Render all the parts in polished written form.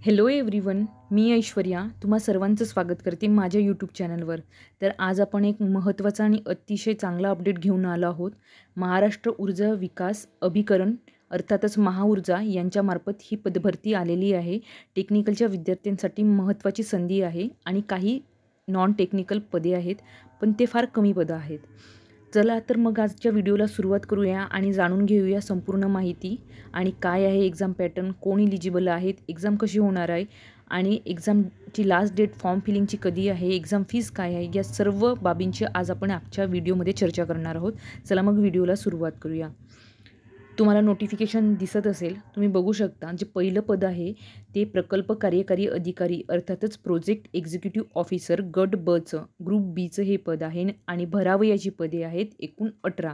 Hello everyone, मी ऐश्वर्या तुम्हा सर्वांचं स्वागत करते माझ्या यूट्यूब चॅनलवर. तर आज आपण एक महत्त्वाचा आणि अतिशय चांगला अपडेट घेऊन आलो आहोत. महाराष्ट्र ऊर्जा विकास अभिकरण अर्थातच महाऊर्जा यांच्यामार्फत ही पदभरती आलेली आहे. टेक्निकलच्या विद्यार्थ्यांसाठी महत्त्वाची संधी आहे आणि काही नॉन टेक्निकल पदे आहेत, पण ते फार कमी पदं आहेत. चला तर मग आजच्या व्हिडिओला सुरुवात करूया आणि जाणून घेऊया संपूर्ण माहिती आणि काय आहे एक्झाम पॅटर्न, कोण इलिजिबल आहेत, एक्झाम कशी होणार आहे आणि एक्झामची लास्ट डेट फॉर्म फिलिंगची कधी आहे, एक्झाम फीस काय आहे, या सर्व बाबींची आज आपण आजच्या व्हिडिओमध्ये चर्चा करणार आहोत. चला मग व्हिडिओला सुरुवात करूया. तुम्हाला नोटिफिकेशन दिसत असेल, तुम्ही बघू शकता. जे पहिलं पद आहे ते प्रकल्प कार्यकारी अधिकारी अर्थातच प्रोजेक्ट एक्झिक्युटिव्ह ऑफिसर गट बचं ग्रुप बीचं हे पद आहे आणि भरावयाची पदे आहेत एकूण 18.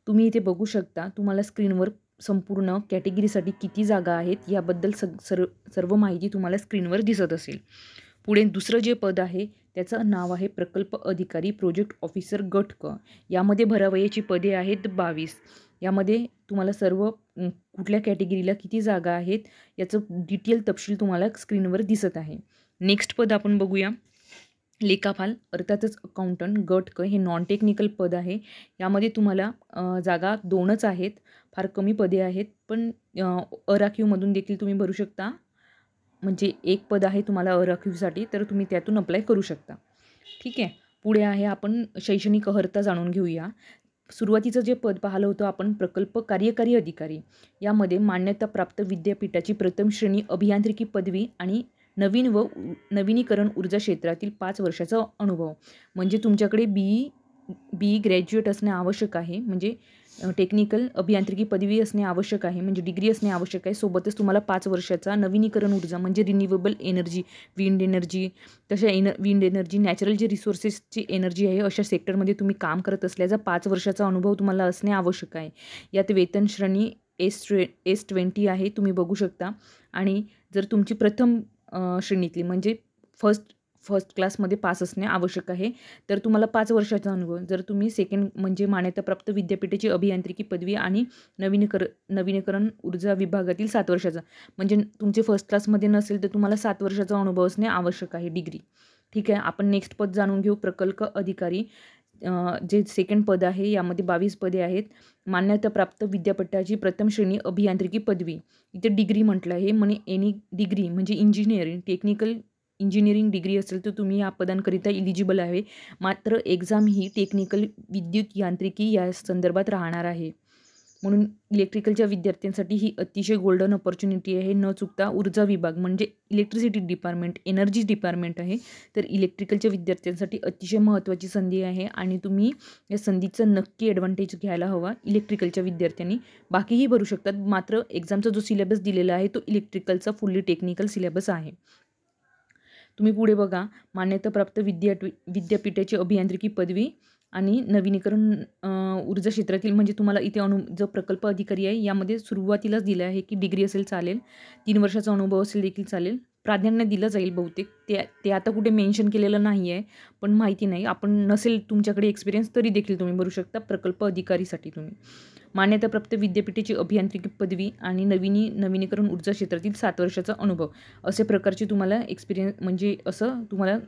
तुम्ही इथे बघू शकता. तुम्हाला स्क्रीनवर संपूर्ण कॅटेगरीसाठी किती जागा आहेत याबद्दल सर्व माहिती तुम्हाला स्क्रीनवर दिसत असेल. पुढे दुसरं जे पद आहे त्याचं नाव आहे प्रकल्प अधिकारी प्रोजेक्ट ऑफिसर गट क. यामध्ये भरावयाची पदे आहेत 22. यामध्ये तुम्हाला सर्व कुठल्या कॅटेगरीला किती जागा आहेत याचं डिटेल तपशील तुम्हाला स्क्रीनवर दिसत आहे. नेक्स्ट पद आपण बघूया. लेखापाल अर्थातच अकाउंटंट गट क हे नॉन टेक्निकल पद आहे. यामध्ये तुम्हाला जागा 2च आहेत. फार कमी पदे आहेत, पण अराखीवमधून देखील तुम्ही भरू शकता. म्हणजे एक पद आहे तुम्हाला अराखीवसाठी, तर तुम्ही त्यातून अप्लाय करू शकता. ठीक आहे. पुढे आहे आपण शैक्षणिक अर्हता जाणून घेऊया. सुरुवातीचं जे पद पाहिलं होतं आपण प्रकल्प कार्यकारी अधिकारी. यामध्ये मान्यताप्राप्त विद्यापीठाची प्रथम श्रेणी अभियांत्रिकी पदवी आणि नवीन व नवीनीकरण ऊर्जा क्षेत्रातील 5 वर्षाचा अनुभव. म्हणजे तुमच्याकडे बी ग्रॅज्युएट असणे आवश्यक आहे. म्हणजे टेक्निकल अभियांत्रिकी पदवी असणे आवश्यक आहे, म्हणजे डिग्री असणे आवश्यक आहे. सोबतच तुम्हाला 5 वर्षाचा नवीनीकरण ऊर्जा म्हणजे renewable energy, wind energy, wind energy, natural जे रिसोर्सेसची एनर्जी आहे अशा सेक्टरमध्ये तुम्ही काम करत असल्याचा 5 वर्षाचा अनुभव तुम्हाला असणे आवश्यक आहे. यात वेतन श्रेणी S20 आहे, तुम्ही बघू शकता. आणि जर तुमची प्रथम श्रेणीतली म्हणजे फर्स्ट क्लासमध्ये पास असणे आवश्यक आहे, तर तुम्हाला 5 वर्षाचा अनुभव. जर तुम्ही सेकंड म्हणजे मान्यताप्राप्त विद्यापीठाची अभियांत्रिकी पदवी आणि नवीनीकरण ऊर्जा विभागातील 7 वर्षाचा, म्हणजे तुमचे फर्स्ट क्लासमध्ये नसेल तर तुम्हाला 7 वर्षाचा अनुभव असणे आवश्यक आहे, डिग्री. ठीक आहे. आपण नेक्स्ट पद जाणून घेऊ. प्रकल्प अधिकारी जे सेकंड पद आहे. यामध्ये 22 पदे आहेत. मान्यताप्राप्त विद्यापीठाची प्रथम श्रेणी अभियांत्रिकी पदवी. इथे डिग्री म्हटलं आहे. म्हणे एनी डिग्री म्हणजे इंजिनिअरिंग, टेक्निकल इंजिनिअरिंग डिग्री असेल तर तुम्ही या पदांकरिता इलिजिबल आहे. मात्र एक्झाम ही टेक्निकल विद्युत यांत्रिकी या संदर्भात राहणार आहे. म्हणून इलेक्ट्रिकलच्या विद्यार्थ्यांसाठी ही अतिशय गोल्डन अपॉर्च्युनिटी आहे. न चुकता ऊर्जा विभाग म्हणजे इलेक्ट्रिसिटी डिपार्टमेंट, एनर्जी डिपार्टमेंट आहे. तर इलेक्ट्रिकलच्या विद्यार्थ्यांसाठी अतिशय महत्त्वाची संधी आहे आणि तुम्ही या संधीचं नक्की ॲडव्हान्टेज घ्यायला हवा इलेक्ट्रिकलच्या विद्यार्थ्यांनी. बाकीही भरू शकतात, मात्र एक्झामचा जो सिलेबस दिलेला आहे तो इलेक्ट्रिकलचा फुल्ली टेक्निकल सिलेबस आहे. तुम्ही पुढे बघा. मान्यताप्राप्त विद्यापीठाची अभियांत्रिकी पदवी आणि नवीनीकरण ऊर्जा क्षेत्रातील म्हणजे तुम्हाला इथे जो प्रकल्प अधिकारी आहे यामध्ये सुरुवातीलाच दिलं आहे की डिग्री असेल चालेल, 3 वर्षाचा अनुभव असेल देखील चालेल. प्राधान्य दिलं जाईल बहुतेक. ते आता कुठे मेन्शन केलेलं नाही आहे, पण माहिती नाही. आपण नसेल तुमच्याकडे एक्सपिरियन्स तरी देखील तुम्ही भरू शकता प्रकल्प अधिकारीसाठी. तुम्ही मान्यताप्राप्त विद्यापीठाची अभियांत्रिकी पदवी आणि नवीनीकरण ऊर्जा क्षेत्रातील 7 वर्षाचा अनुभव असे प्रकारचे तुम्हाला एक्सपिरियन्स म्हणजे असं तुम्हाला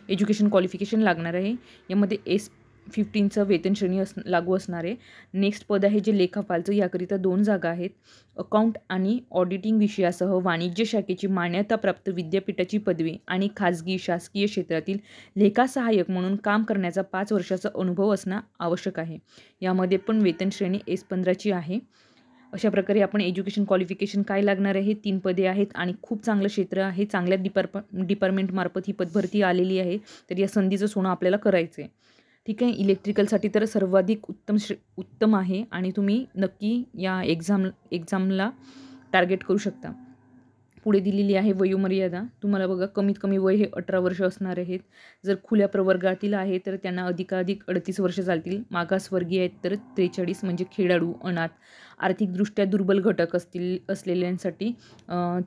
एज्युकेशन क्वालिफिकेशन लागणार आहे. यामध्ये S15चं वेतन श्रेणी लागू असणार आहे. नेक्स्ट पद आहे जे लेखापालचं. याकरिता 2 जागा आहेत. अकाउंट आणि ऑडिटिंग विषयासह वाणिज्य शाखेची मान्यताप्राप्त विद्यापीठाची पदवी आणि खाजगी शासकीय क्षेत्रातील लेखा सहाय्यक म्हणून काम करण्याचा 5 वर्षाचा अनुभव असणं आवश्यक आहे. यामध्ये पण वेतन श्रेणी S15ची आहे. अशा प्रकारे आपण एज्युकेशन क्वालिफिकेशन काय लागणार आहे, 3 पदे आहेत आणि खूप चांगलं क्षेत्र आहे. चांगल्या डिपार्टमेंटमार्फत ही पदभरती आलेली आहे. तर या संधीचं सोनं आपल्याला करायचं आहे. ठीक आहे. इलेक्ट्रिकलसाठी तर सर्वाधिक उत्तम आहे आणि तुम्ही नक्की या एक्झामला टार्गेट करू शकता. पुढे दिलेली आहे वयोमर्यादा. तुम्हाला बघा कमीत कमी वय हे 18 वर्ष असणार आहेत. जर खुल्या प्रवर्गातील आहे तर त्यांना अधिकाधिक 38 वर्ष चालतील. मागासवर्गीय आहेत तर 43 म्हणजे खेळाडू, अनाथ, आर्थिकदृष्ट्या दुर्बल घटक असलेल्यांसाठी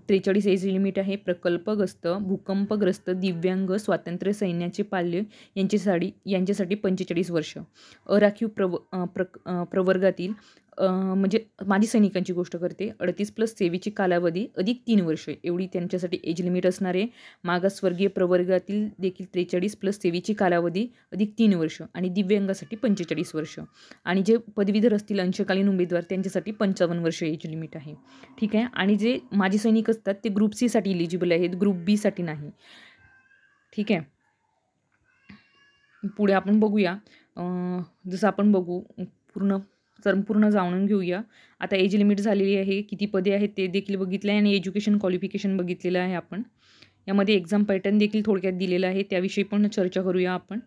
43 एज लिमिट आहे. प्रकल्पग्रस्त, भूकंपग्रस्त, दिव्यांग, स्वातंत्र्य सैन्याचे पाल्य यांच्यासाठी 45 वर्ष. अराखीव प्रवर्गातील म्हणजे माजी सैनिकांची गोष्ट करते, 38 प्लस सेवेची कालावधी अधिक 3 वर्ष एवढी त्यांच्यासाठी एज लिमिट असणार आहे. मागासवर्गीय प्रवर्गातील देखील 43 प्लस सेवेची कालावधी अधिक 3 वर्ष आणि दिव्यांगासाठी 45 वर्ष आणि जे पदवीधर असतील अंशकालीन उमेदवार त्यांच्यासाठी 55 वर्ष एज लिमिट आहे. ठीक आहे. आणि जे माजी सैनिक असतात ते ग्रुप सी साठी इलिजिबल आहेत, ग्रुप बी साठी नाही. ठीक आहे. पुढे आपण बघूया. जसं आपण बघू संपूर्ण जाणून घेऊया. आता एज लिमिट झालेली आहे, किती पदे आहेत ते देखील बघितलं आहे आणि एज्युकेशन क्वालिफिकेशन बघितलेलं आहे आपण. यामध्ये एक्झाम पॅटर्न देखील थोडक्यात दिलेला आहे, त्याविषयी पण चर्चा करूया आपण.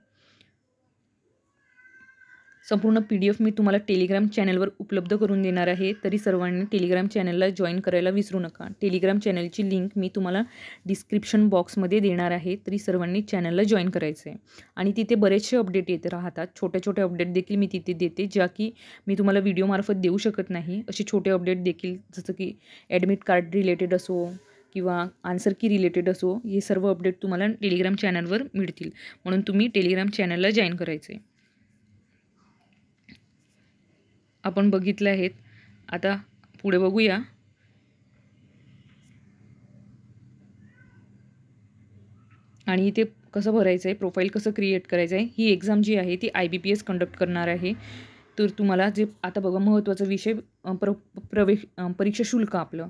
संपूर्ण PDF मी तुम्हाला टेलिग्राम चॅनलवर उपलब्ध करून देणार आहे. तरी सर्वांनी टेलिग्राम चॅनलला जॉईन करायला विसरू नका. टेलिग्राम चॅनलची लिंक मी तुम्हाला डिस्क्रिप्शन बॉक्समध्ये देणार आहे. तरी सर्वांनी चॅनलला जॉईन करायचं आहे. आणि तिथे बरेचसे अपडेट येत राहतात. छोटे अपडेट देखील मी तिथे देते, ज्या की मी तुम्हाला व्हिडिओमार्फत देऊ शकत नाही. असे छोटे अपडेट देखील, जसं की ॲडमिट कार्ड रिलेटेड असो किंवा आन्सर की रिलेटेड असो, हे सर्व अपडेट तुम्हाला टेलिग्राम चॅनलवर मिळतील. म्हणून तुम्ही टेलिग्राम चॅनलला जॉईन करायचं आहे. आपण बघितले आहेत. आता पुढे बघूया. आणि इथे कसं भरायचं आहे, प्रोफाईल कसं क्रिएट करायचं आहे. ही एक्झाम जी आहे ती IBPS कंडक्ट करणार आहे. तर तुम्हाला जे आता बघा महत्त्वाचा विषय परीक्षा शुल्क आपलं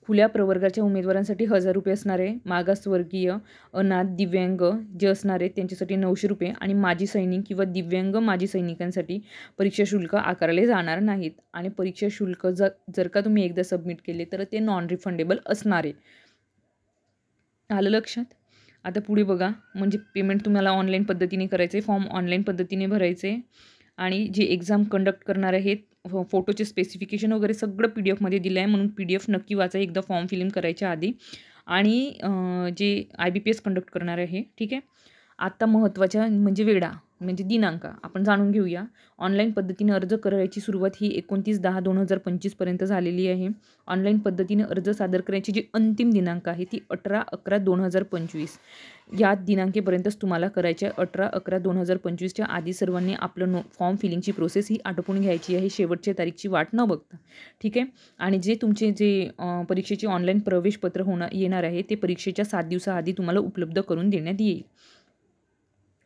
खुल्या प्रवर्गाच्या उमेदवारांसाठी 1000 रुपये असणार आहे. मागासवर्गीय, अनाथ, दिव्यांग जे असणार आहेत त्यांच्यासाठी 900 रुपये आणि माजी सैनिक किंवा दिव्यांग माजी सैनिकांसाठी परीक्षा शुल्क आकारले जाणार नाहीत. आणि परीक्षा शुल्क जर का तुम्ही एकदा सबमिट केले तर ते नॉन रिफंडेबल असणार आहे. आलं लक्षात? आता पुढे बघा, म्हणजे पेमेंट तुम्हाला ऑनलाईन पद्धतीने करायचं आहे, फॉर्म ऑनलाईन पद्धतीने भरायचे आणि जे एक्झाम कंडक्ट करणार आहेत फोटोचे स्पेसिफिकेशन वगैरे सगळं PDF दिलं आहे. म्हणून PDF नक्की वाचा एकदा फॉर्म फिलिंग करायच्या आधी. आणि जे IBPS कंडक्ट करणार आहे. ठीक आहे. आता महत्त्वाच्या म्हणजे वेळा म्हणजे दिनांक आपण जाणून घेऊया. ऑनलाईन पद्धतीने अर्ज करायची सुरुवात ही 29/10/2025 पर्यंत झालेली आहे. ऑनलाईन पद्धतीने अर्ज सादर करायची जी अंतिम दिनांक आहे ती 18/11/2025 या दिनांकेपर्यंतच तुम्हाला करायचे आहे. 18/11/2025च्या आधी सर्वांनी आपलं फॉर्म फिलिंगची प्रोसेस ही आटोपून घ्यायची आहे, शेवटच्या तारीखची वाट न बघता. ठीक आहे. आणि जे तुमचे जे परीक्षेचे ऑनलाईन प्रवेशपत्र येणार आहे ते परीक्षेच्या 7 दिवसाआधी तुम्हाला उपलब्ध करून देण्यात येईल.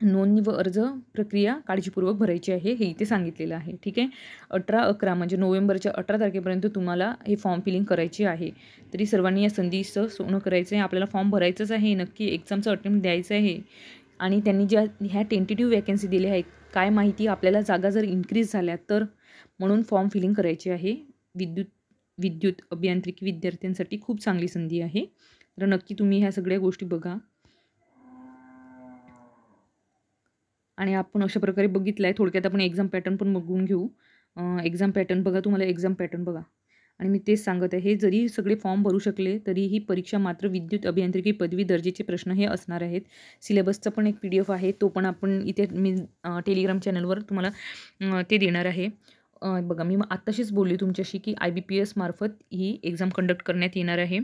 नोंदणी व अर्ज प्रक्रिया काळजीपूर्वक भरायची आहे हे इथे सांगितलेलं आहे. ठीक आहे. 18/11 म्हणजे नोव्हेंबरच्या 18 तारखेपर्यंत तुम्हाला हे फॉर्म फिलिंग करायची आहे. तरी सर्वांनी या संधीचं सोनं करायचं आहे. आपल्याला फॉर्म भरायचंच आहे, नक्की एक्झामचं अटेम्प्ट द्यायचं आहे. आणि त्यांनी ज्या ह्या टेंटेटिव्ह वॅकन्सी दिल्या आहेत, काय माहिती आपल्याला जागा जर इन्क्रीज झाल्या तर म्हणून फॉर्म फिलिंग करायची आहे. विद्युत अभियांत्रिकी विद्यार्थ्यांसाठी खूप चांगली संधी आहे. तर नक्की तुम्ही ह्या सगळ्या गोष्टी बघा. आणि आपण अशा प्रकारे बघितलं आहे. थोडक्यात आपण एक्झाम पॅटर्न पण बघून घेऊ. एक्झाम पॅटर्न बघा, तुम्हाला एक्झाम पॅटर्न बघा. आणि मी तेच सांगत आहे, जरी सगळे फॉर्म भरू शकले तरी ही परीक्षा मात्र विद्युत अभियांत्रिकी पदवी दर्जाचे प्रश्न हे असणार आहेत. सिलेबसचा पण एक PDF आहे, तो पण आपण इथे मी टेलिग्राम चॅनलवर तुम्हाला ते देणार आहे. बघा, मी आत्ताशीच बोलले तुमच्याशी की IBPS मार्फत ही एक्झाम कंडक्ट करण्यात येणार आहे.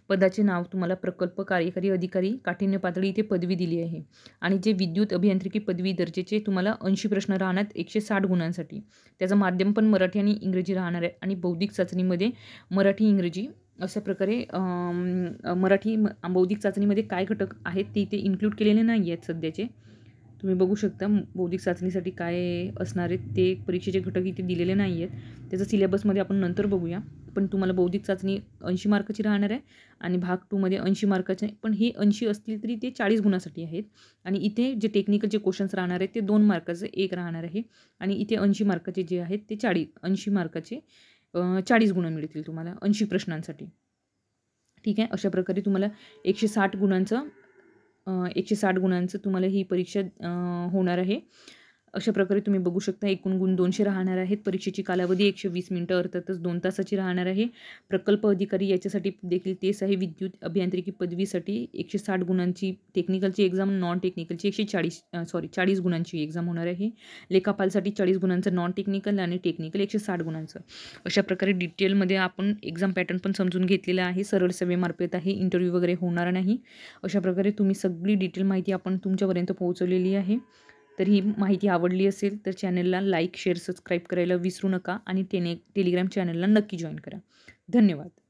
पदाचे नाव तुम्हाला प्रकल्प कार्यकारी अधिकारी, काठिण्य पातळी इथे पदवी दिली आहे. आणि जे विद्युत अभियांत्रिकी पदवी दर्जाचे तुम्हाला 80 प्रश्न राहणार 160 गुणांसाठी. त्याचं माध्यम पण मराठी आणि इंग्रजी राहणार आहे. आणि बौद्धिक चाचणीमध्ये मराठी इंग्रजी अशा प्रकारे मराठी बौद्धिक चाचणीमध्ये काय घटक आहेत ते इथे इन्क्लूड केलेले नाही आहेत सध्याचे. तुम्ही बघू शकता बौद्धिक चाचणीसाठी काय असणार आहेत ते परीक्षेचे घटक इथे दिलेले नाही आहेत. त्याचं सिलेबसमध्ये आपण नंतर बघूया. पण तुम्हाला बौद्धिक चाचणी 80 मार्काची राहणार आहे आणि भाग 2मध्ये 80 मार्काचे, पण हे 80 असतील तरी ते 40 गुणासाठी आहेत. आणि इथे जे टेक्निकल जे क्वेश्चन्स राहणार आहेत ते 2 मार्काचे एक राहणार आहे. आणि इथे 80 मार्काचे जे आहेत ते 80 मार्काचे 40 गुण मिळतील तुम्हाला 80 प्रश्नांसाठी. ठीक आहे. अशा प्रकारे तुम्हाला 160 गुणांचं तुम्हाला ही परीक्षा होणार आहे. अशा प्रकारे तुम्ही बघू शकता एकूण गुण 200 राहणार आहेत. परीक्षेची कालावधी 120 मिनिटं अर्थातच 2 तासाची राहणार आहे. प्रकल्प अधिकारी याच्यासाठी देखील तेच आहे. विद्युत अभियांत्रिकी पदवीसाठी 160 गुणांची टेक्निकलची एक्झाम, नॉन टेक्निकलची 40 गुणांची एक्झाम होणार आहे. लेखापालसाठी 40 गुणांचं नॉन टेक्निकल आणि टेक्निकल 160 गुणांचं. अशा प्रकारे डिटेलमध्ये आपण एक्झाम पॅटर्न पण समजून घेतलेला आहे. सरळ सेवेमार्फत आहे, इंटरव्ह्यू वगैरे होणार नाही. अशा प्रकारे तुम्ही सगळी डिटेल माहिती आपण तुमच्यापर्यंत पोहोचवलेली आहे. तर ही माहिती आवडली असेल तर चॅनलला लाईक, शेअर, सबस्क्राईब करायला विसरू नका आणि टेलिग्राम चॅनलला नक्की जॉईन करा. धन्यवाद.